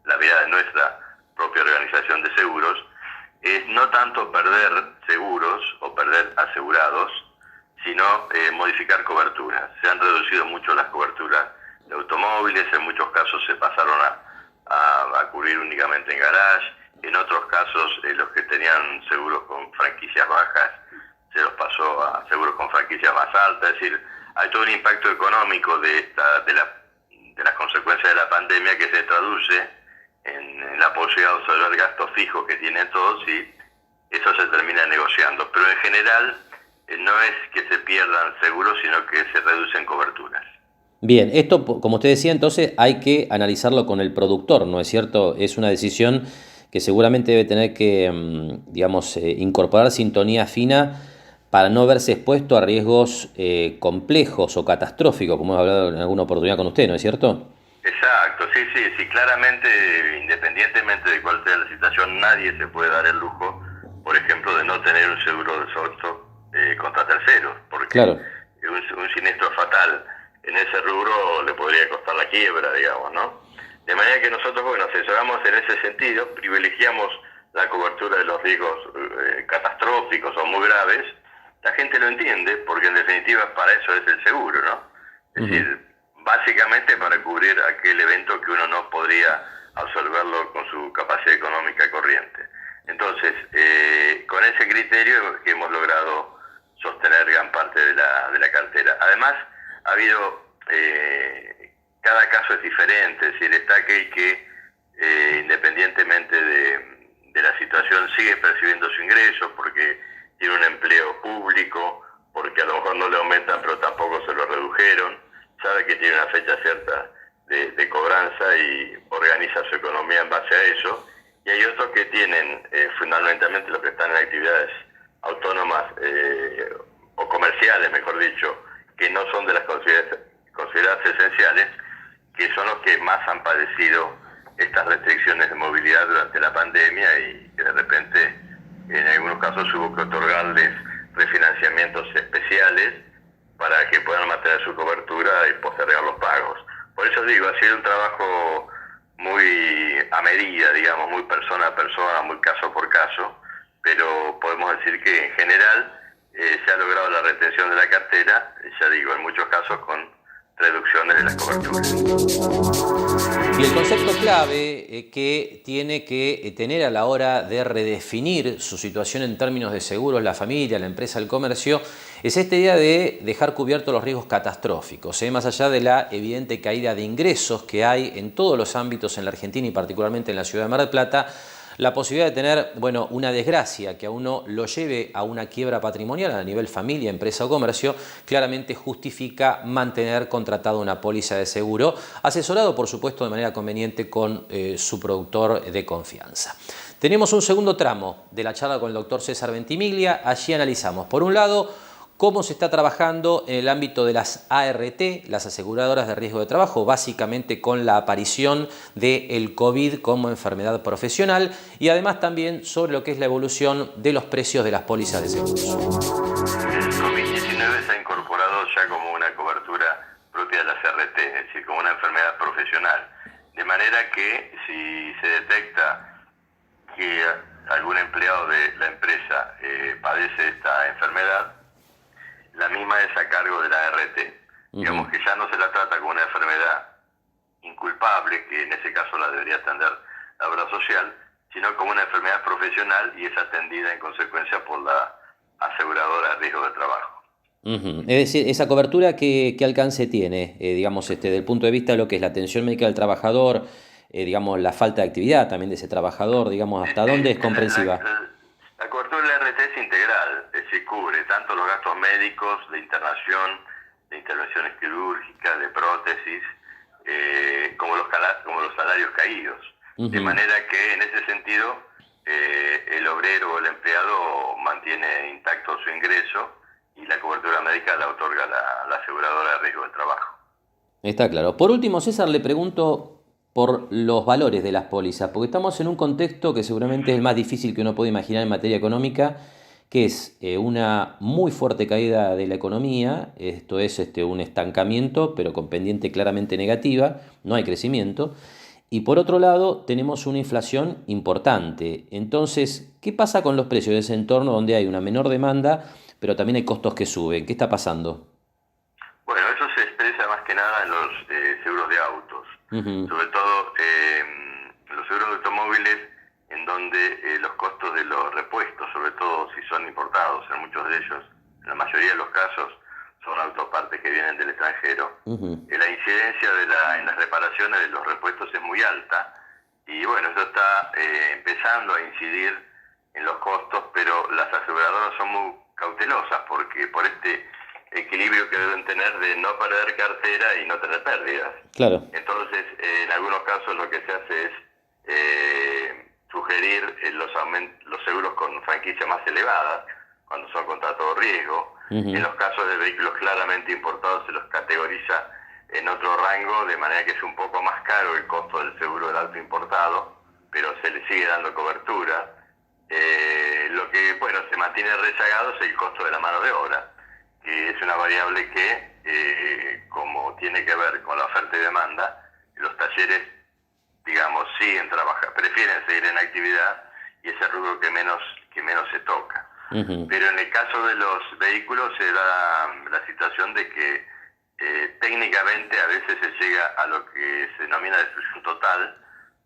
la mirada de nuestra propia organización de seguros, es no tanto perder seguros o perder asegurados, sino modificar coberturas. Se han reducido mucho las coberturas automóviles, en muchos casos se pasaron a cubrir únicamente en garage, en otros casos los que tenían seguros con franquicias bajas se los pasó a seguros con franquicias más altas. Es decir, hay todo un impacto económico de las consecuencias de la pandemia que se traduce en la posibilidad de absorber gastos fijos que tienen todos, y eso se termina negociando. Pero en general no es que se pierdan seguros, sino que se reducen coberturas. Bien, esto, como usted decía, entonces hay que analizarlo con el productor, ¿no es cierto? Es una decisión que seguramente debe tener que, digamos, incorporar sintonía fina para no verse expuesto a riesgos complejos o catastróficos, como hemos hablado en alguna oportunidad con usted, ¿no es cierto? Exacto, sí, claramente, independientemente de cuál sea la situación, nadie se puede dar el lujo, por ejemplo, de no tener un seguro de desahogo contra terceros, porque claro, un siniestro fatal en ese rubro le podría costar la quiebra, digamos, ¿no? De manera que nosotros, bueno, asesoramos en ese sentido, privilegiamos la cobertura de los riesgos catastróficos o muy graves. La gente lo entiende, porque en definitiva para eso es el seguro, ¿no? Es decir, básicamente para cubrir aquel evento que uno no podría absorberlo con su capacidad económica corriente. Entonces, con ese criterio que hemos logrado sostener gran parte de la cartera. Además, ha habido, cada caso es diferente, es decir, está aquel que independientemente de la situación sigue percibiendo su ingreso porque tiene un empleo público, porque a lo mejor no le aumentan pero tampoco se lo redujeron, sabe que tiene una fecha cierta de cobranza y organiza su economía en base a eso, y hay otros que tienen, fundamentalmente los que están en actividades autónomas o comerciales, mejor dicho, que no son de las consideradas esenciales, que son los que más han padecido estas restricciones de movilidad durante la pandemia, y que de repente en algunos casos hubo que otorgarles refinanciamientos especiales para que puedan mantener su cobertura y postergar los pagos. Por eso digo, ha sido un trabajo muy a medida, digamos, muy persona a persona, muy caso por caso, pero podemos decir que en general se ha logrado la retención de la cartera, ya digo, en muchos casos con reducciones de las coberturas. Y el concepto clave que tiene que tener a la hora de redefinir su situación en términos de seguros, la familia, la empresa, el comercio, es esta idea de dejar cubiertos los riesgos catastróficos, más allá de la evidente caída de ingresos que hay en todos los ámbitos en la Argentina y particularmente en la ciudad de Mar del Plata. La posibilidad de tener, bueno, una desgracia que a uno lo lleve a una quiebra patrimonial a nivel familia, empresa o comercio, claramente justifica mantener contratado una póliza de seguro, asesorado por supuesto de manera conveniente con su productor de confianza. Tenemos un segundo tramo de la charla con el doctor César Ventimiglia. Allí analizamos, por un lado, cómo se está trabajando en el ámbito de las ART, las aseguradoras de riesgo de trabajo, básicamente con la aparición del COVID como enfermedad profesional, y además también sobre lo que es la evolución de los precios de las pólizas de seguros. El COVID-19 se ha incorporado ya como una cobertura propia de las ART, es decir, como una enfermedad profesional. De manera que si se detecta que algún empleado de la empresa padece esta enfermedad, la misma es a cargo de la ART. Digamos que ya no se la trata como una enfermedad inculpable, que en ese caso la debería atender la obra social, sino como una enfermedad profesional, y es atendida en consecuencia por la aseguradora de riesgo de trabajo. Es decir, esa cobertura, ¿qué alcance tiene, digamos, desde el punto de vista de lo que es la atención médica del trabajador, digamos, la falta de actividad también de ese trabajador, digamos, hasta dónde es comprensiva? La cobertura de la ART es integral, es decir, cubre tanto los gastos médicos, de internación, de intervenciones quirúrgicas, de prótesis, como los salarios caídos. De manera que en ese sentido el obrero o el empleado mantiene intacto su ingreso, y la cobertura médica la otorga la aseguradora de riesgo de trabajo. Está claro. Por último, César, le pregunto por los valores de las pólizas, porque estamos en un contexto que seguramente es el más difícil que uno puede imaginar en materia económica, que es una muy fuerte caída de la economía, esto es un estancamiento, pero con pendiente claramente negativa, no hay crecimiento, y por otro lado tenemos una inflación importante. Entonces, ¿qué pasa con los precios de ese entorno donde hay una menor demanda, pero también hay costos que suben? ¿Qué está pasando? Bueno, eso se expresa focaliza más que nada en los seguros de autos, sobre todo los seguros de automóviles, en donde los costos de los repuestos, sobre todo si son importados, en muchos de ellos, en la mayoría de los casos, son autopartes que vienen del extranjero. La incidencia en las reparaciones de los repuestos es muy alta, y bueno, eso está empezando a incidir en los costos, pero las aseguradoras son muy cautelosas porque por este equilibrio que deben tener de no perder cartera y no tener pérdidas. Claro. Entonces, en algunos casos lo que se hace es sugerir los seguros con franquicia más elevadas, cuando son contra todo riesgo. En los casos de vehículos claramente importados se los categoriza en otro rango, de manera que es un poco más caro el costo del seguro del auto importado, pero se le sigue dando cobertura. Lo que, bueno, se mantiene rezagado es el costo de la mano de obra, que es una variable que, como tiene que ver con la oferta y demanda, los talleres, digamos, prefieren seguir en actividad, y es el rubro que menos se toca. Pero en el caso de los vehículos se da la situación de que técnicamente a veces se llega a lo que se denomina destrucción total,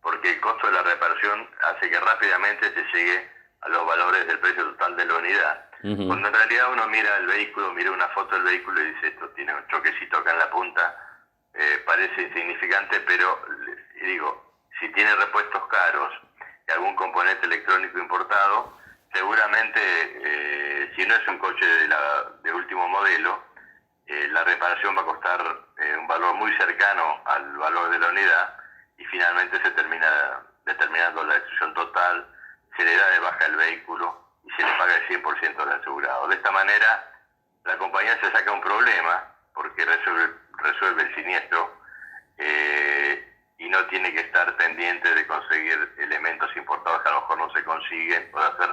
porque el costo de la reparación hace que rápidamente se llegue a los valores del precio total de la unidad. Cuando en realidad uno mira el vehículo, mira una foto del vehículo y dice, esto tiene un choquecito acá en la punta, parece insignificante, pero digo, si tiene repuestos caros y algún componente electrónico importado, seguramente si no es un coche de último modelo, la reparación va a costar un valor muy cercano al valor de la unidad, y finalmente se termina determinando la destrucción total, se le da de baja el vehículo y se le paga el 100% del asegurado. De esta manera, la compañía se saca un problema porque resuelve el siniestro y no tiene que estar pendiente de conseguir elementos importados que a lo mejor no se consiguen, o de hacer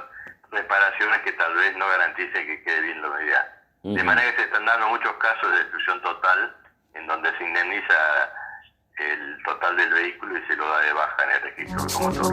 reparaciones que tal vez no garanticen que quede bien la unidad. De manera que se están dando muchos casos de destrucción total, en donde se indemniza el total del vehículo y se lo da de baja en el registro automotor.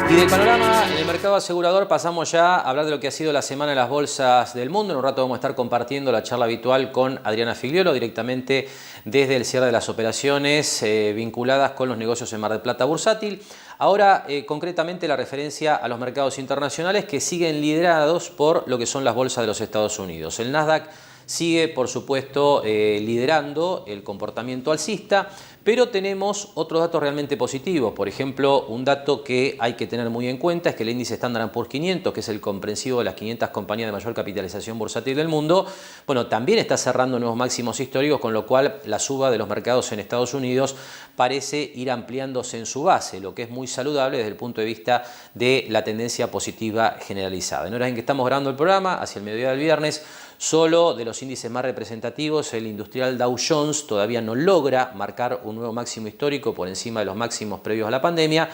Y del panorama en el mercado asegurador pasamos ya a hablar de lo que ha sido la semana de las bolsas del mundo. En un rato vamos a estar compartiendo la charla habitual con Adriana Figliolo, directamente desde el cierre de las operaciones vinculadas con los negocios en Mar del Plata Bursátil. Ahora, concretamente, la referencia a los mercados internacionales, que siguen liderados por lo que son las bolsas de los Estados Unidos. El Nasdaq sigue, por supuesto, liderando el comportamiento alcista, pero tenemos otros datos realmente positivos. Por ejemplo, un dato que hay que tener muy en cuenta es que el índice Standard & Poor's 500, que es el comprensivo de las 500 compañías de mayor capitalización bursátil del mundo, bueno, también está cerrando nuevos máximos históricos, con lo cual la suba de los mercados en Estados Unidos parece ir ampliándose en su base, lo que es muy saludable desde el punto de vista de la tendencia positiva generalizada. En horas en que estamos grabando el programa, hacia el mediodía del viernes, solo de los índices más representativos, el industrial Dow Jones todavía no logra marcar un nuevo máximo histórico por encima de los máximos previos a la pandemia,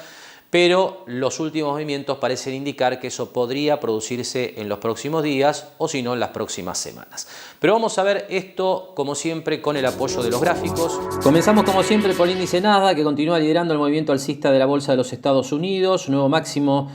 pero los últimos movimientos parecen indicar que eso podría producirse en los próximos días o si no en las próximas semanas. Pero vamos a ver esto como siempre con el apoyo de los gráficos. Comenzamos como siempre por el índice Nasdaq, que continúa liderando el movimiento alcista de la bolsa de los Estados Unidos, nuevo máximo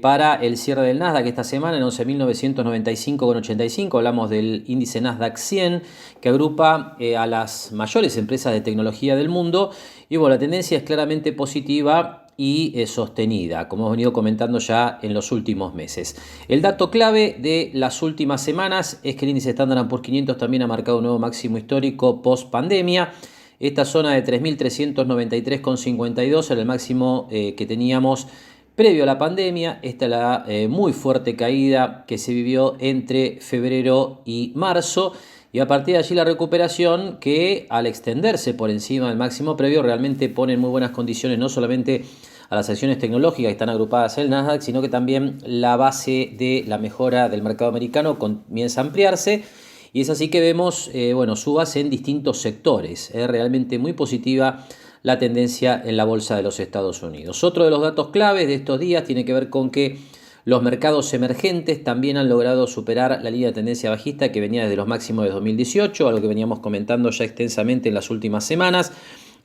para el cierre del Nasdaq esta semana en 11.995,85. Hablamos del índice Nasdaq 100, que agrupa a las mayores empresas de tecnología del mundo, y bueno, la tendencia es claramente positiva y sostenida, como hemos venido comentando ya en los últimos meses. El dato clave de las últimas semanas es que el índice Standard & Poor's 500 también ha marcado un nuevo máximo histórico post pandemia. Esta zona de 3.393,52 era el máximo que teníamos previo a la pandemia. Esta es la muy fuerte caída que se vivió entre febrero y marzo, y a partir de allí la recuperación, que al extenderse por encima del máximo previo realmente pone en muy buenas condiciones no solamente a las acciones tecnológicas que están agrupadas en el Nasdaq, sino que también la base de la mejora del mercado americano comienza a ampliarse, y es así que vemos subas en distintos sectores. Es realmente muy positiva la tendencia en la bolsa de los Estados Unidos. Otro de los datos claves de estos días tiene que ver con que los mercados emergentes también han logrado superar la línea de tendencia bajista que venía desde los máximos de 2018, algo que veníamos comentando ya extensamente en las últimas semanas.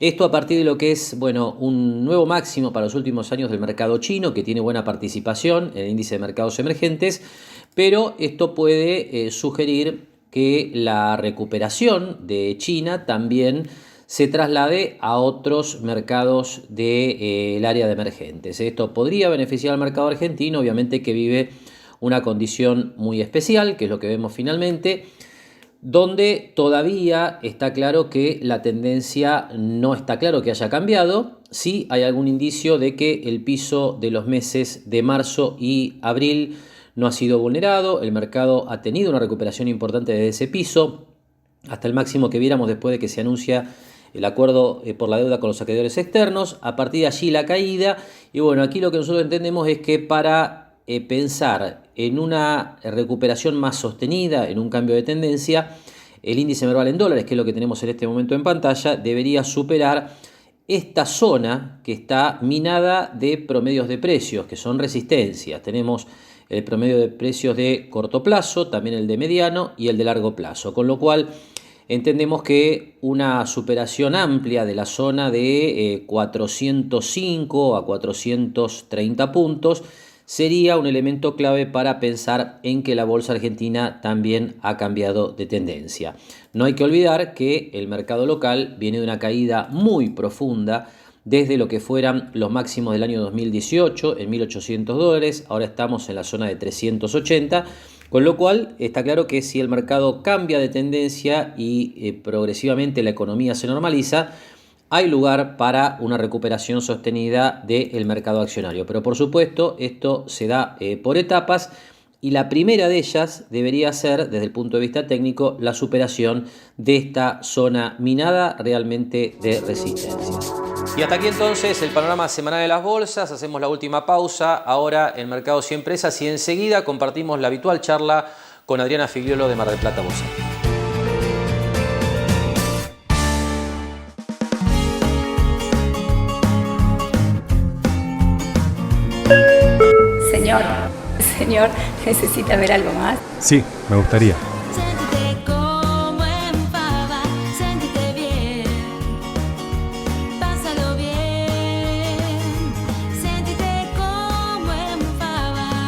Esto a partir de lo que es un nuevo máximo para los últimos años del mercado chino, que tiene buena participación en el índice de mercados emergentes, pero esto puede sugerir que la recuperación de China también se traslade a otros mercados del área de emergentes. Esto podría beneficiar al mercado argentino, obviamente que vive una condición muy especial, que es lo que vemos finalmente, donde todavía está claro que la tendencia no está claro que haya cambiado. Sí hay algún indicio de que el piso de los meses de marzo y abril no ha sido vulnerado, el mercado ha tenido una recuperación importante desde ese piso, hasta el máximo que viéramos después de que se anuncia el acuerdo por la deuda con los acreedores externos. A partir de allí la caída, y bueno, aquí lo que nosotros entendemos es que para pensar en una recuperación más sostenida, en un cambio de tendencia, el índice Merval en dólares, que es lo que tenemos en este momento en pantalla, debería superar esta zona que está minada de promedios de precios, que son resistencias. Tenemos el promedio de precios de corto plazo, también el de mediano y el de largo plazo, con lo cual entendemos que una superación amplia de la zona de 405 a 430 puntos sería un elemento clave para pensar en que la bolsa argentina también ha cambiado de tendencia. No hay que olvidar que el mercado local viene de una caída muy profunda desde lo que fueran los máximos del año 2018 en $1.800, ahora estamos en la zona de 380, con lo cual está claro que si el mercado cambia de tendencia y progresivamente la economía se normaliza, hay lugar para una recuperación sostenida del mercado accionario. Pero por supuesto esto se da por etapas, y la primera de ellas debería ser, desde el punto de vista técnico, la superación de esta zona minada realmente de resistencia. Y hasta aquí entonces el panorama semanal de las bolsas. Hacemos la última pausa ahora en Mercados y Empresas, y enseguida compartimos la habitual charla con Adriana Figliolo de Mar del Plata Bursátil. Señor, ¿necesita ver algo más? Sí, me gustaría. Sentite como en pava, sentite bien, pásalo bien, sentite como en pava.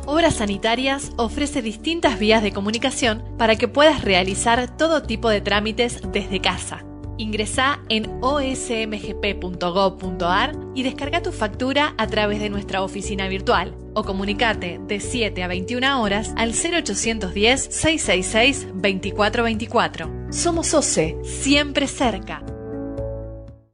Obras Sanitarias ofrece distintas vías de comunicación para que puedas realizar todo tipo de trámites desde casa. Ingresá en osmgp.gov.ar y descarga tu factura a través de nuestra oficina virtual, o comunicate de 7 a 21 horas al 0810-666-2424. Somos OCE, siempre cerca.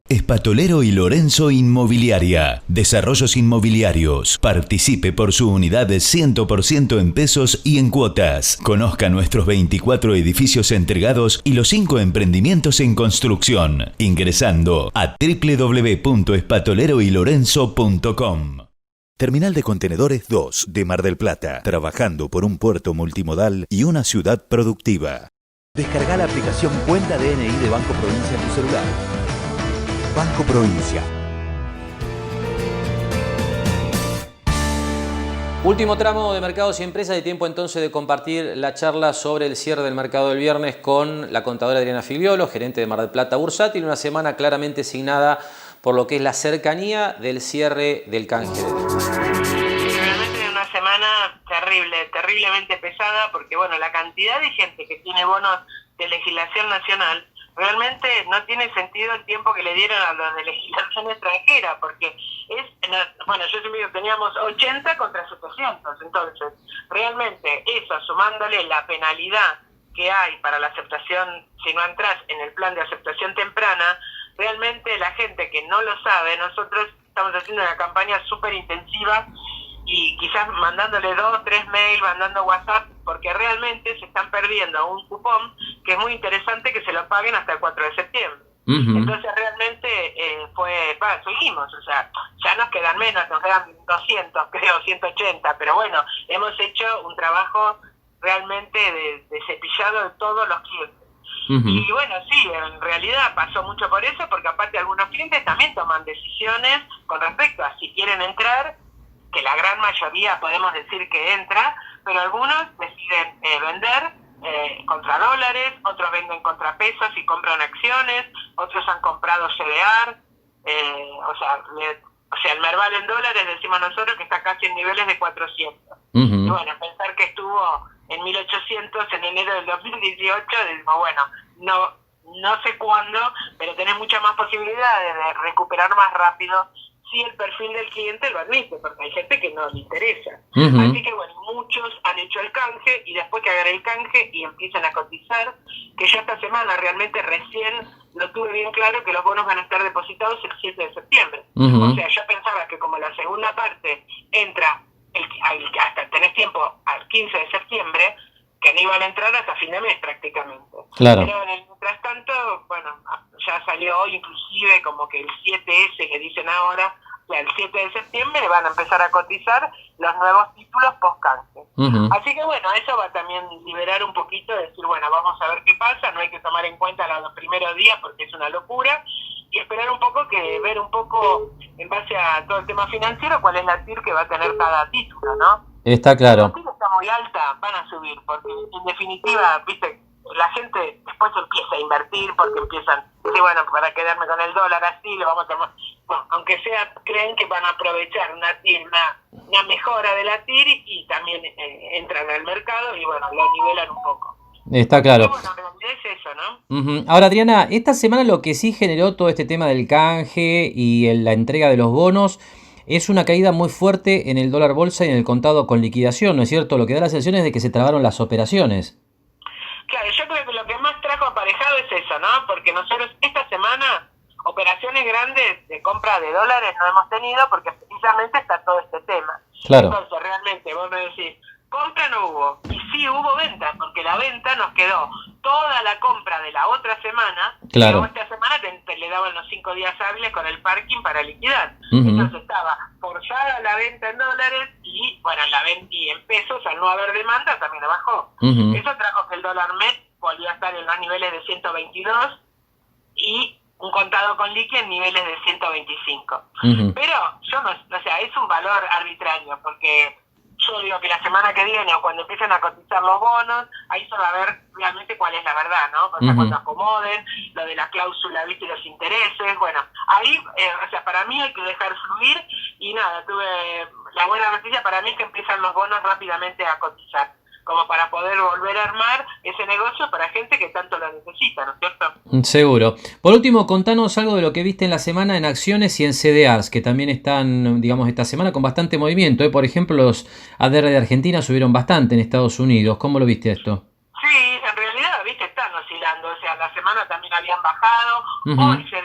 Espatolero y Lorenzo Inmobiliaria. Desarrollos inmobiliarios. Participe por su unidad de 100% en pesos y en cuotas. Conozca nuestros 24 edificios entregados y los 5 emprendimientos en construcción, ingresando a www.espatoleroylorenzo.com. Terminal de Contenedores 2 de Mar del Plata. Trabajando por un puerto multimodal y una ciudad productiva. Descarga la aplicación Cuenta DNI de Banco Provincia en tu celular. Banco Provincia. Último tramo de Mercados y Empresas, y tiempo entonces de compartir la charla sobre el cierre del mercado del viernes con la contadora Adriana Figliolo, gerente de Mar del Plata Bursátil. Una semana claramente signada por lo que es la cercanía del cierre del canje de deuda. Realmente una semana terrible, terriblemente pesada, porque bueno, la cantidad de gente que tiene bonos de legislación nacional realmente no tiene sentido el tiempo que le dieron a los de legislación extranjera, porque es, bueno, yo siempre digo, teníamos 80 contra 700, entonces realmente eso, sumándole la penalidad que hay para la aceptación, si no entras en el plan de aceptación temprana, realmente la gente que no lo sabe, nosotros estamos haciendo una campaña súper intensiva y quizás mandándole 2, 3 mails, mandando WhatsApp, porque realmente se están perdiendo un cupón que es muy interesante que se lo paguen hasta el 4 de septiembre. Entonces realmente seguimos, o sea, ya nos quedan menos, nos quedan 200, creo, 180, pero bueno, hemos hecho un trabajo realmente de cepillado de todos los clientes. Y bueno, sí, en realidad pasó mucho por eso, porque aparte algunos clientes también toman decisiones con respecto a si quieren entrar, que la gran mayoría podemos decir que entra, pero algunos deciden vender contra dólares, otros venden contra pesos y compran acciones, otros han comprado CDR, o sea, el Merval en dólares decimos nosotros que está casi en niveles de 400. Y bueno, pensar que estuvo en 1800 en enero del 2018, decimos, bueno, no sé cuándo, pero tenés muchas más posibilidades de recuperar más rápido si el perfil del cliente lo admite, porque hay gente que no le interesa. Así que bueno, muchos han hecho el canje y después que hagan el canje y empiezan a cotizar, que yo esta semana realmente recién lo tuve bien claro que los bonos van a estar depositados el 7 de septiembre. O sea, yo pensaba que como la segunda parte entra hasta tenés tiempo al 15 de septiembre, que no iban a entrar hasta fin de mes prácticamente. Claro. Pero mientras tanto, bueno, ya salió hoy inclusive como que el 7S que dicen ahora, o sea, el 7 de septiembre van a empezar a cotizar los nuevos títulos post-canje. Así que bueno, eso va a también liberar un poquito, decir, bueno, vamos a ver qué pasa, no hay que tomar en cuenta los primeros días porque es una locura, y esperar un poco ver un poco, en base a todo el tema financiero, cuál es la TIR que va a tener cada título, ¿no? Está claro. Si la TIR está muy alta, van a subir, porque en definitiva, viste, la gente después empieza a invertir, porque empiezan, sí, bueno, para quedarme con el dólar así, lo vamos a tomar, bueno, aunque sea, creen que van a aprovechar una TIR, una mejora de la TIR y también entran al mercado y bueno, lo nivelan un poco. Está claro. Pero bueno, en realidad es eso, ¿no? Ahora, Adriana, esta semana lo que sí generó todo este tema del canje y la entrega de los bonos es una caída muy fuerte en el dólar bolsa y en el contado con liquidación, ¿no es cierto? Lo que da la sensación es de que se trabaron las operaciones. Claro, yo creo que lo que más trajo aparejado es eso, ¿no? Porque nosotros esta semana operaciones grandes de compra de dólares no hemos tenido porque precisamente está todo este tema. Claro. Entonces, realmente, vos me decís, compra no hubo, y sí hubo venta, porque la venta nos quedó toda la compra de la otra semana, claro. Pero esta semana le daban los 5 días hábiles con el parking para liquidar. Entonces estaba forzada la venta en dólares y, bueno, la venta y en pesos, al no haber demanda, también bajó. Eso trajo que el dólar MEP volvió a estar en los niveles de 122 y un contado con liqui en niveles de 125. Pero yo no, o sea, es un valor arbitrario, porque yo digo que la semana que viene o cuando empiecen a cotizar los bonos, ahí se va a ver realmente cuál es la verdad, ¿no? O sea, cuando acomoden, lo de la cláusula, viste, los intereses, bueno, ahí, o sea, para mí hay que dejar fluir y nada, tuve la buena noticia para mí es que empiezan los bonos rápidamente a cotizar, como para poder volver a armar ese negocio para gente que tanto lo necesita, ¿no es cierto? Seguro. Por último, contanos algo de lo que viste en la semana en acciones y en CDRs, que también están, digamos, esta semana con bastante movimiento. Por ejemplo, los ADR de Argentina subieron bastante en Estados Unidos. ¿Cómo lo viste esto? Sí, en realidad, viste, están oscilando. O sea, la semana también habían bajado. Hoy se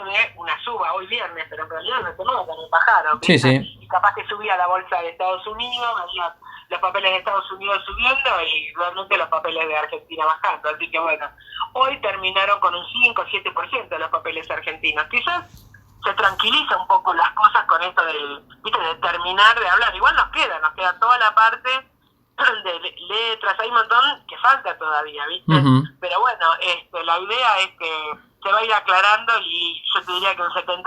ve una suba, hoy viernes, pero en realidad la semana también bajaron. ¿Viste? Sí. Y capaz que subía la bolsa de Estados Unidos, había los papeles de Estados Unidos subiendo y realmente los papeles de Argentina bajando. Así que bueno, hoy terminaron con un 5 o 7% de los papeles argentinos. Quizás se tranquiliza un poco las cosas con esto de terminar de hablar. Igual nos queda toda la parte de letras, hay un montón que falta todavía, ¿viste? Pero bueno, la idea es que se va a ir aclarando y yo te diría que un 70%,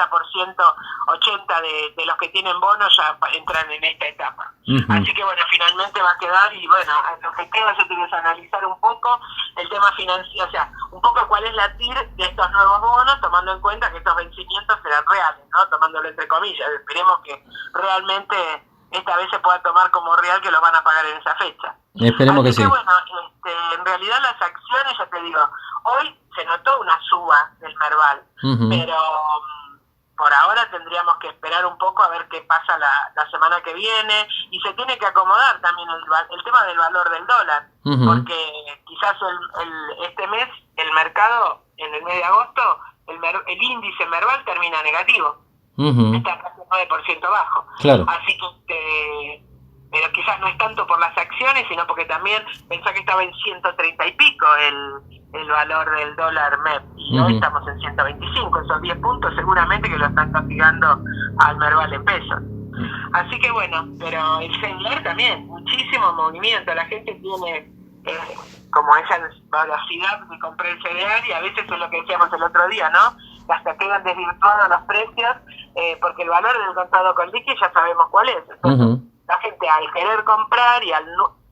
80% de los que tienen bonos ya entran en esta etapa. Así que bueno, finalmente va a quedar y bueno, lo que queda yo tengo que analizar un poco el tema financiero, o sea, un poco cuál es la TIR de estos nuevos bonos, tomando en cuenta que estos vencimientos serán reales, ¿no? Tomándolo entre comillas, esperemos que realmente esta vez se pueda tomar como real que lo van a pagar en esa fecha. Esperemos que sí. Bueno, en realidad las acciones, ya te digo, hoy se notó una suba del Merval, pero por ahora tendríamos que esperar un poco a ver qué pasa la semana que viene, y se tiene que acomodar también el tema del valor del dólar, porque quizás este mes, el mercado, en el mes de agosto, el índice Merval termina negativo. Está casi 9% bajo. Claro. Así que, pero quizás no es tanto por las acciones, sino porque también pensá que estaba en 130 y pico el valor del dólar MEP, y hoy estamos en 125, esos 10 puntos seguramente que lo están castigando al Merval en pesos. Así que bueno, pero el celular también, muchísimo movimiento, la gente tiene como esa velocidad de comprar el CDR, y a veces es lo que decíamos el otro día, ¿no? Hasta quedan desvirtuados los precios, porque el valor del contado con liqui ya sabemos cuál es. Entonces, la gente al querer comprar y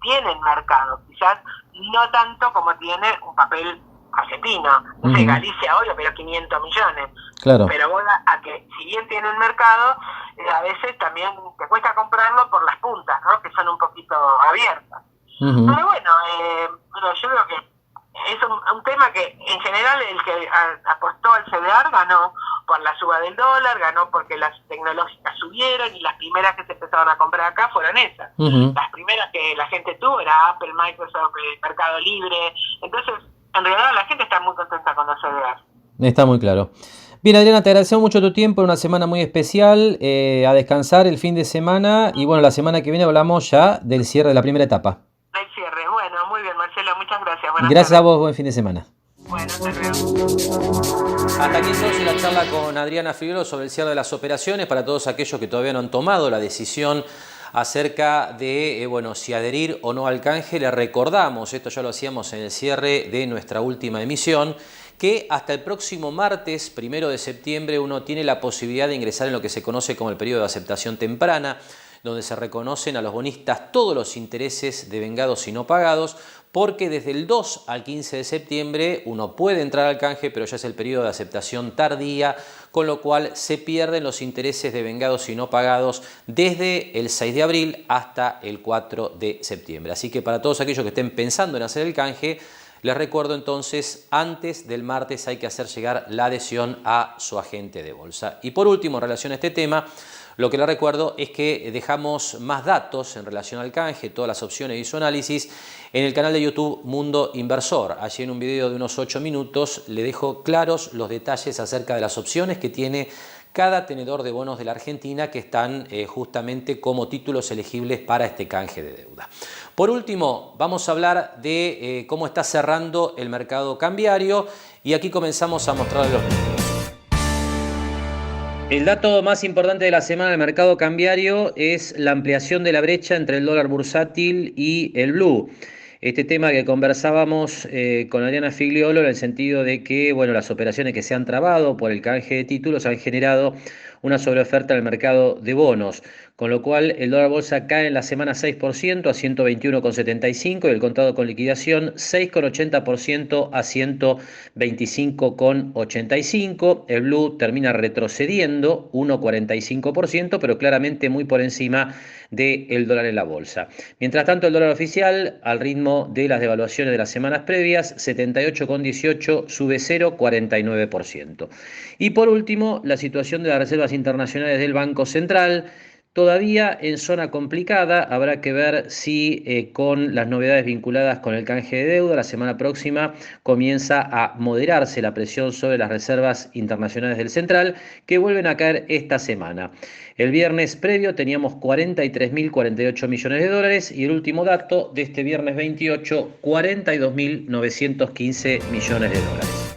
tiene el mercado, quizás no tanto como tiene un papel argentino. No sé, Galicia hoy pero 500 millones. Claro. Pero vos a que, si bien tiene el mercado, a veces también te cuesta comprarlo por las puntas, ¿no? Que son un poquito abiertas. Pero bueno, yo creo que es un tema que en general el que apostó al CDR ganó por la suba del dólar, ganó porque las tecnológicas subieron y las primeras que se empezaron a comprar acá fueron esas. Las primeras que la gente tuvo era Apple, Microsoft, Mercado Libre. Entonces, en realidad la gente está muy contenta con los CDR. Está muy claro. Bien, Adriana, te agradecemos mucho tu tiempo, una semana muy especial, a descansar el fin de semana y bueno, la semana que viene hablamos ya del cierre de la primera etapa. El cierre, bueno, muy bien, Marcelo, muchas gracias. Gracias a vos, buen fin de semana. Bueno, hasta luego. Hasta aquí entonces la charla con Adriana Figueroa sobre el cierre de las operaciones para todos aquellos que todavía no han tomado la decisión acerca de si adherir o no al canje. Le recordamos, esto ya lo hacíamos en el cierre de nuestra última emisión, que hasta el próximo martes, 1 de septiembre, uno tiene la posibilidad de ingresar en lo que se conoce como el periodo de aceptación temprana, donde se reconocen a los bonistas todos los intereses devengados y no pagados, porque desde el 2 al 15 de septiembre uno puede entrar al canje, pero ya es el periodo de aceptación tardía, con lo cual se pierden los intereses devengados y no pagados desde el 6 de abril hasta el 4 de septiembre. Así que para todos aquellos que estén pensando en hacer el canje, les recuerdo entonces, antes del martes hay que hacer llegar la adhesión a su agente de bolsa. Y por último, en relación a este tema, lo que les recuerdo es que dejamos más datos en relación al canje, todas las opciones y su análisis, en el canal de YouTube Mundo Inversor. Allí en un video de unos 8 minutos le dejo claros los detalles acerca de las opciones que tiene cada tenedor de bonos de la Argentina que están justamente como títulos elegibles para este canje de deuda. Por último, vamos a hablar de cómo está cerrando el mercado cambiario y aquí comenzamos a mostrarles los números. El dato más importante de la semana del mercado cambiario es la ampliación de la brecha entre el dólar bursátil y el blue. Este tema que conversábamos con Adriana Figueroa en el sentido de que las operaciones que se han trabado por el canje de títulos han generado una sobreoferta en el mercado de bonos, con lo cual el dólar bolsa cae en la semana 6% a 121,75 y el contado con liquidación 6,80% a 125,85. El blue termina retrocediendo 1,45%, pero claramente muy por encima del dólar en la bolsa. Mientras tanto, el dólar oficial, al ritmo de las devaluaciones de las semanas previas, 78,18, sube 0,49%. Y por último, la situación de las reservas internacionales del Banco Central, todavía en zona complicada. Habrá que ver si con las novedades vinculadas con el canje de deuda, la semana próxima comienza a moderarse la presión sobre las reservas internacionales del Central, que vuelven a caer esta semana. El viernes previo teníamos 43.048 millones de dólares y el último dato de este viernes 28, 42.915 millones de dólares.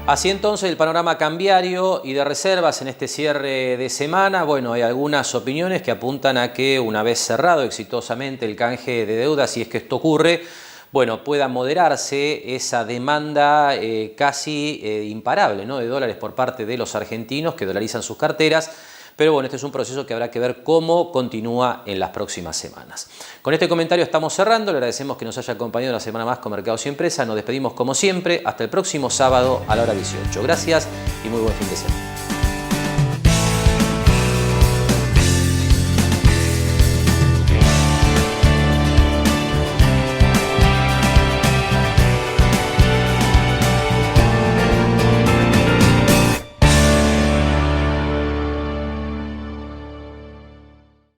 Así entonces el panorama cambiario y de reservas en este cierre de semana. Hay algunas opiniones que apuntan a que una vez cerrado exitosamente el canje de deuda, si es que esto ocurre, pueda moderarse esa demanda casi imparable, ¿no?, de dólares por parte de los argentinos que dolarizan sus carteras. Pero este es un proceso que habrá que ver cómo continúa en las próximas semanas. Con este comentario estamos cerrando. Le agradecemos que nos haya acompañado una semana más con Mercados y Empresas. Nos despedimos como siempre. Hasta el próximo sábado a la hora 18. Gracias y muy buen fin de semana.